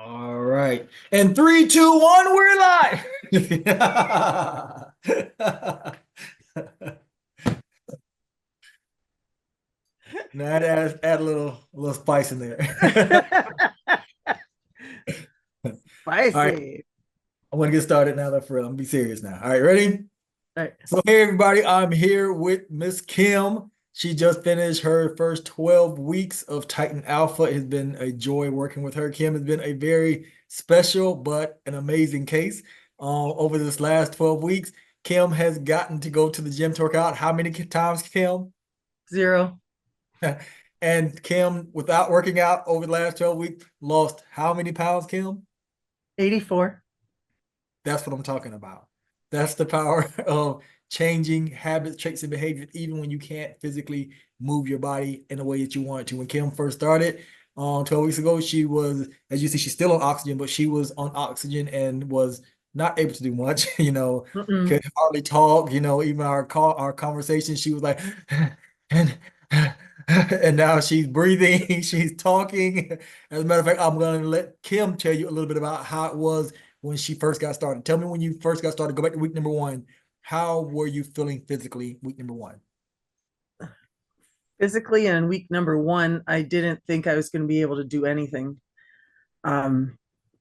All right. And three, two, one, we're live. Now add a little spice in there. All right. Spicy. I'm gonna get started now, though, for real. I'm gonna be serious now. All right, ready? All right. So hey everybody, I'm here with Miss Kim. She just finished her first 12 weeks of Titan Alpha. It has been a joy working with her. Kim has been a very special but an amazing case. Over this last 12 weeks, Kim has gotten to go to the gym to work out. How many times, Kim? Zero. And Kim, without working out over the last 12 weeks, lost how many pounds, Kim? 84. That's what I'm talking about. That's the power of changing habits, traits, and behaviors, even when you can't physically move your body in a way that you want to. When Kim first started 12 weeks ago, she was, as you see, she's still on oxygen, but she was on oxygen and was not able to do much, Mm-mm. could hardly talk, even our conversation, she was like, and and now she's breathing, she's talking. As a matter of fact, I'm gonna let Kim tell you a little bit about how it was when she first got started. Tell me when you first got started. Go back to week number one. How were you feeling physically week number one? Physically, in week number one, I didn't think I was going to be able to do anything. Um,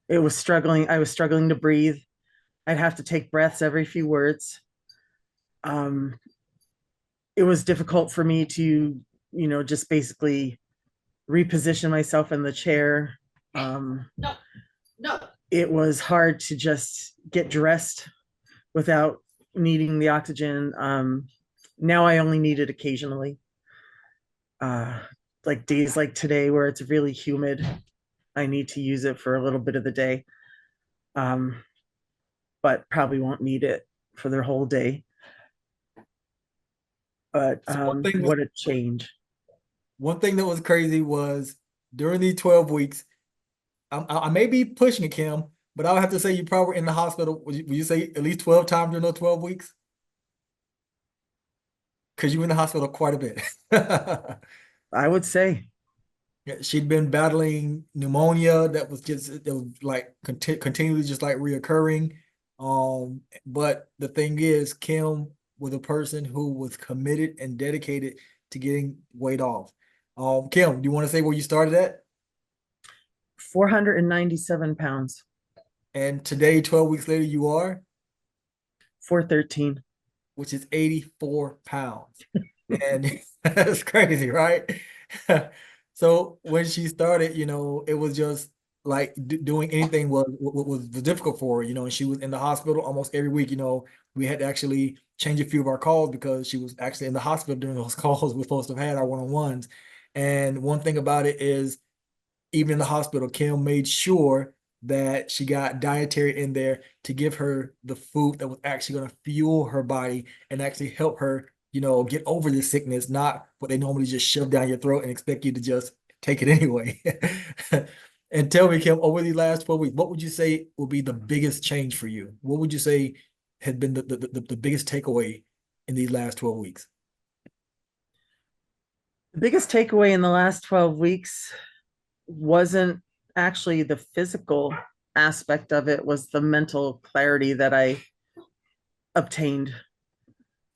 it was struggling. I was struggling to breathe. I'd have to take breaths every few words. Um, it was difficult for me to, just basically reposition myself in the chair. No, no. It was hard to just get dressed without needing the oxygen. Now I only need it occasionally. Uh, like days like today where it's really humid, I need to use it for a little bit of the day, um, but probably won't need it for the whole day. But So one thing was what a change. one thing that was crazy was during these 12 weeks, I may be pushing it, Kim, but I would have to say you probably were in the hospital. Would you say at least 12 times during those 12 weeks? Because you were in the hospital quite a bit. I would say. Yeah, she'd been battling pneumonia that was like continually just like reoccurring. But the thing is, Kim was a person who was committed and dedicated to getting weight off. Kim, do you want to say where you started at? 497 pounds. And today, 12 weeks later, you are, 413. which is 84 pounds. And that's crazy, right? So when she started, it was just like doing anything was difficult for her, and she was in the hospital almost every week. We had to actually change a few of our calls because she was actually in the hospital during those calls we're supposed to have had our one-on-ones. And one thing about it is, even in the hospital, Kim made sure that she got dietary in there to give her the food that was actually going to fuel her body and actually help her, get over this sickness, not what they normally just shove down your throat and expect you to just take it anyway. And tell me, Kim, over the last 12 weeks, what would you say will be the biggest change for you? What would you say had been the biggest takeaway in these last 12 weeks? The biggest takeaway in the last 12 weeks wasn't actually the physical aspect of it, was the mental clarity that I obtained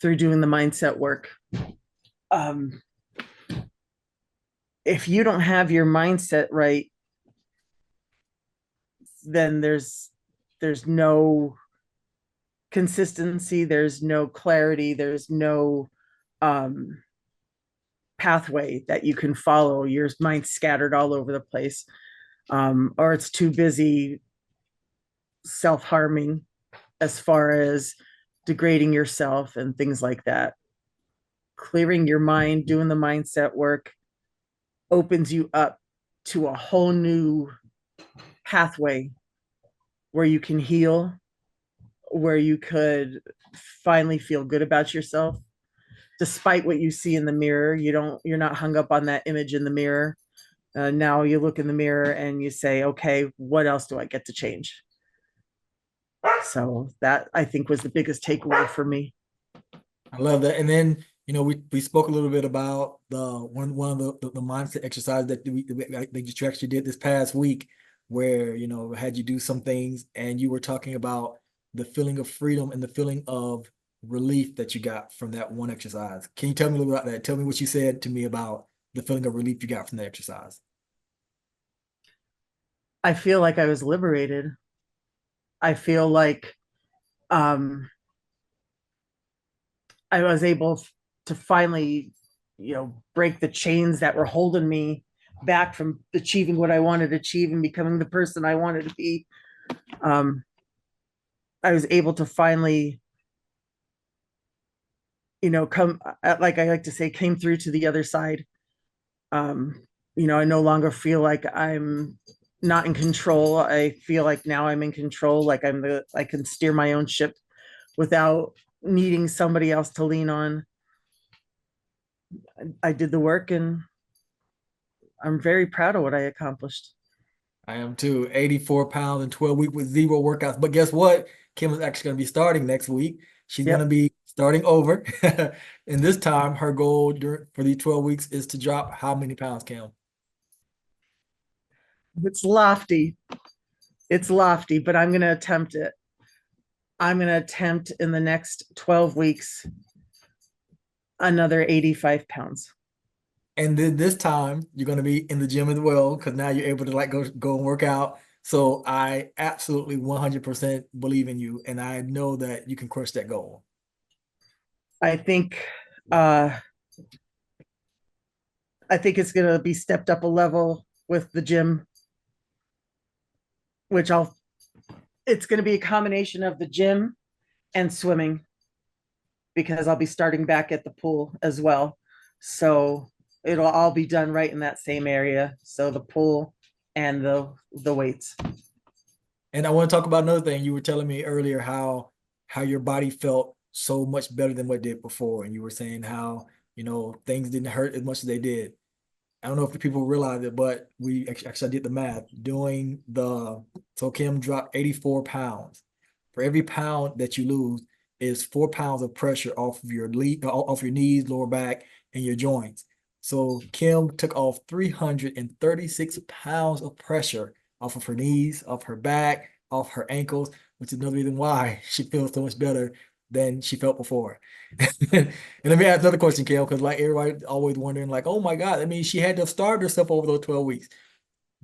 through doing the mindset work. Um, if you don't have your mindset right, then there's no consistency, there's no clarity, there's no um, pathway that you can follow. Your mind's scattered all over the place, or it's too busy self-harming as far as degrading yourself and things like that. Clearing your mind, doing the mindset work opens you up to a whole new pathway where you can heal, where you could finally feel good about yourself despite what you see in the mirror. You're not hung up on that image in the mirror. Now you look in the mirror and you say, okay, what else do I get to change? So that, I think, was the biggest takeaway for me. I love that. And then, we spoke a little bit about the one of the mindset exercise that you actually did this past week. where, had you do some things and you were talking about the feeling of freedom and the feeling of relief that you got from that one exercise. Can you tell me a little about that? Tell me what you said to me about the feeling of relief you got from the exercise. I feel like I was liberated. I feel like um, I was able to finally, break the chains that were holding me back from achieving what I wanted to achieve and becoming the person I wanted to be. Um, I was able to finally, come, like I like to say, came through to the other side. Um, I no longer feel like I'm not in control. I feel like now I'm in control, like I can steer my own ship without needing somebody else to lean on. I did the work and I'm very proud of what I accomplished. I am too. 84 pounds in 12 weeks with zero workouts. But guess what? Kim is actually going to be starting next week. She's going to Yep. be starting over. And this time, her goal for these 12 weeks is to drop how many pounds, Kim? It's lofty. It's lofty, but I'm going to attempt it. I'm going to attempt in the next 12 weeks another 85 pounds. And then this time, you're going to be in the gym as well because now you're able to like go and work out. So I absolutely 100% believe in you, and I know that you can crush that goal. I think uh I think it's going to be stepped up a level with the gym, which I'll it's going to be a combination of the gym and swimming because I'll be starting back at the pool as well. So it'll all be done right in that same area. So the pool and the weights. And I want to talk about another thing. You were telling me earlier how your body felt so much better than what it did before, and you were saying how things didn't hurt as much as they did. I don't know if the people realize it, but we actually I did the math. So Kim dropped 84 pounds. For every pound that you lose is 4 pounds of pressure off of off your knees, lower back, and your joints. So Kim took off 336 pounds of pressure off of her knees, off her back, off her ankles, which is another reason why she feels so much better than she felt before. And let me ask another question, Kale, because like everybody always wondering, like, oh my God, I mean, she had to have starved herself over those 12 weeks.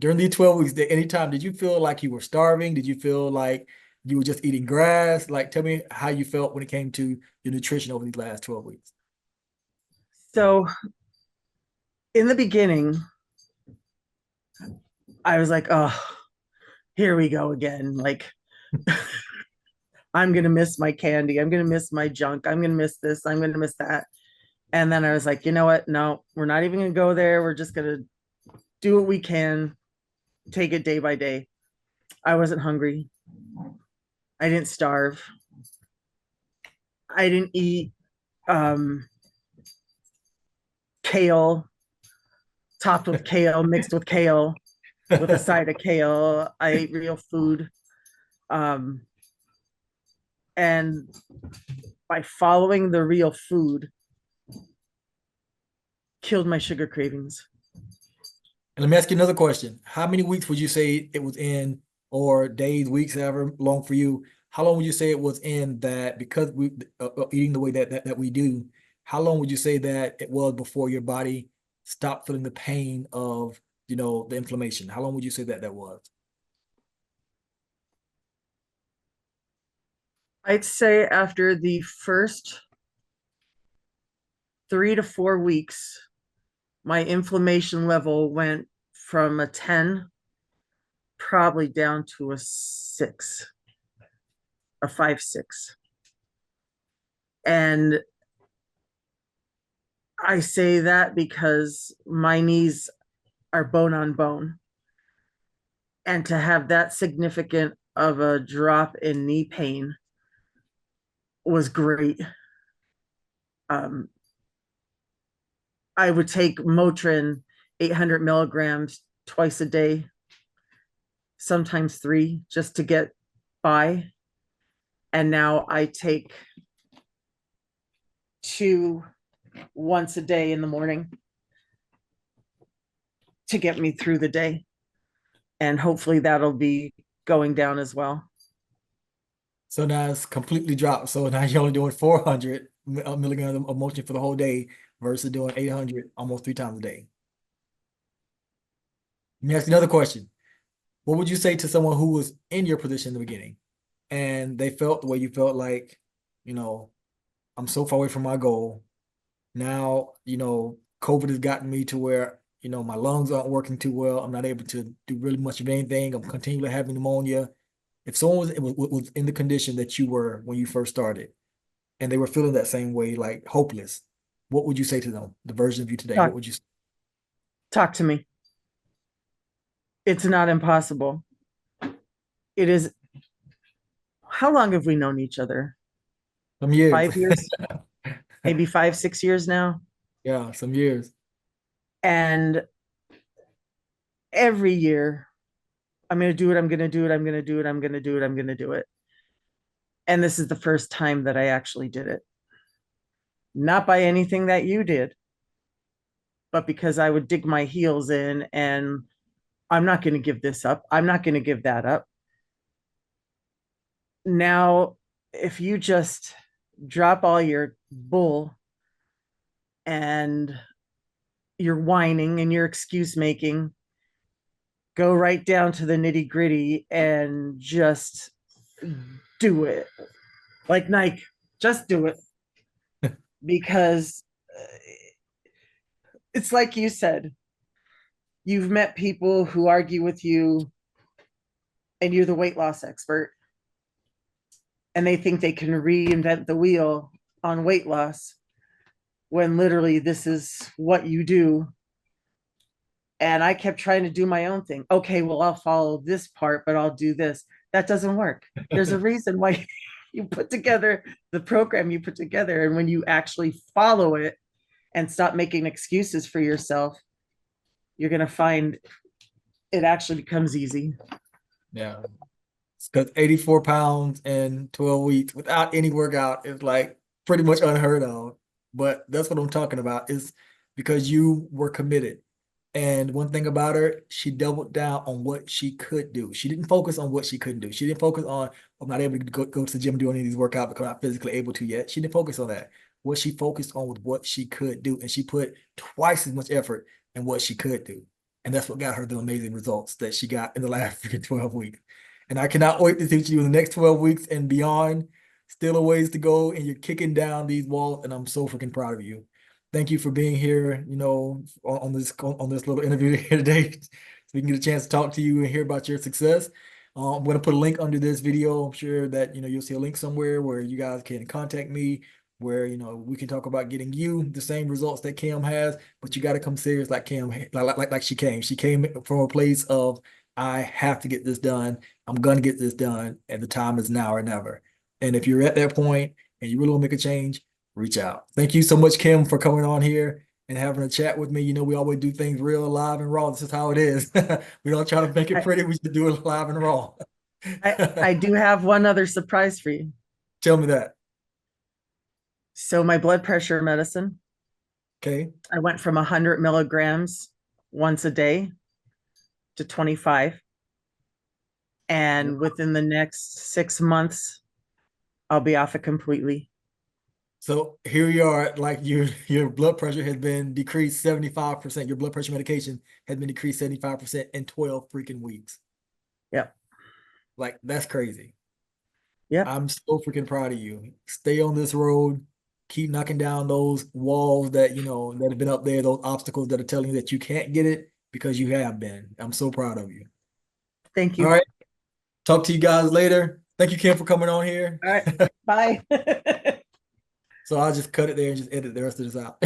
During these 12 weeks, at any time, did you feel like you were starving? Did you feel like you were just eating grass? Like, tell me how you felt when it came to your nutrition over these last 12 weeks. So in the beginning, I was like, oh, here we go again. Like, I'm going to miss my candy. I'm going to miss my junk. I'm going to miss this. I'm going to miss that. And then I was like, you know what? No, we're not even going to go there. We're just going to do what we can, take it day by day. I wasn't hungry. I didn't starve. I didn't eat um, kale, topped with kale, mixed with kale, with a side of kale. I ate real food. Um, and by following the real food, killed my sugar cravings. And let me ask you another question. How many weeks would you say it was in, or days, weeks, however long for you? How long would you say it was in that because we eating the way that we do, how long would you say that it was before your body stopped feeling the pain of, the inflammation? How long would you say that was? I'd say after the first 3 to 4 weeks, my inflammation level went from a 10 probably down to a 6, a 5, 6. And I say that because my knees are bone on bone. And to have that significant of a drop in knee pain was great. Um, I would take Motrin 800 milligrams twice a day, sometimes three, just to get by. And now I take two once a day in the morning to get me through the day. and hopefully that'll be going down as well. So now it's completely dropped. So now you're only doing 400 milligrams of motion for the whole day versus doing 800 almost 3 times a day. Let me ask you another question. What would you say to someone who was in your position in the beginning and they felt the way you felt, like, you know, I'm so far away from my goal. Now, COVID has gotten me to where, my lungs aren't working too well. I'm not able to do really much of anything. I'm continually having pneumonia. If someone was in the condition that you were when you first started and they were feeling that same way, like hopeless, what would you say to them? The version of you today, what Talk, would you say? talk to me. It's not impossible. It is. How long have we known each other? Some years. 5 years, maybe 5, 6 years now. Yeah, some years. And every year, I'm going to do it. I'm going to do it. I'm going to do it. I'm going to do it. I'm going to do it. And this is the first time that I actually did it. Not by anything that you did, but because I would dig my heels in and I'm not going to give this up. I'm not going to give that up. Now, if you just drop all your bull and your whining and your excuse making, go right down to the nitty gritty and just do it. Like Nike, just do it. Because it's like you said, you've met people who argue with you and you're the weight loss expert and they think they can reinvent the wheel on weight loss when literally this is what you do. And I kept trying to do my own thing. Okay, well, I'll follow this part, but I'll do this. That doesn't work. There's a reason why you put together the program you put together. And when you actually follow it and stop making excuses for yourself, you're going to find it actually becomes easy. Yeah. Because 84 pounds in 12 weeks without any workout is like pretty much unheard of. But that's what I'm talking about, is because you were committed. And one thing about her, she doubled down on what she could do. She didn't focus on what she couldn't do. She didn't focus on, I'm not able to go to the gym and do any of these workouts because I'm not physically able to yet. She didn't focus on that. What she focused on was what she could do. And she put twice as much effort in what she could do. And that's what got her the amazing results that she got in the last 12 weeks. And I cannot wait to teach you in the next 12 weeks and beyond. Still a ways to go, and you're kicking down these walls, and I'm so freaking proud of you. Thank you for being here, on this little interview here today, so we can get a chance to talk to you and hear about your success. I'm going to put a link under this video. I'm sure that you'll see a link somewhere where you guys can contact me, where we can talk about getting you the same results that Kim has, but you got to come serious like Kim, like she came. She came from a place of, I have to get this done. I'm gonna get this done, and the time is now or never. And if you're at that point and you really want to make a change, reach out. Thank you so much, Kim, for coming on here and having a chat with me. We always do things real, live, and raw. This is how it is. We don't try to make it pretty. We should do it live and raw. I do have one other surprise for you. Tell me that. So my blood pressure medicine, Okay. I went from 100 milligrams once a day to 25. And within the next 6 months, I'll be off it completely. So here you are, like your blood pressure has been decreased 75%. Your blood pressure medication has been decreased 75% in 12 freaking weeks. Yep. Like, that's crazy. Yep. I'm so freaking proud of you. Stay on this road. Keep knocking down those walls that that have been up there, those obstacles that are telling you that you can't get it, because you have been. I'm so proud of you. Thank All you. right. Talk to you guys later. Thank you, Kim, for coming on here. All right. Bye. So I'll just cut it there and just edit the rest of this out.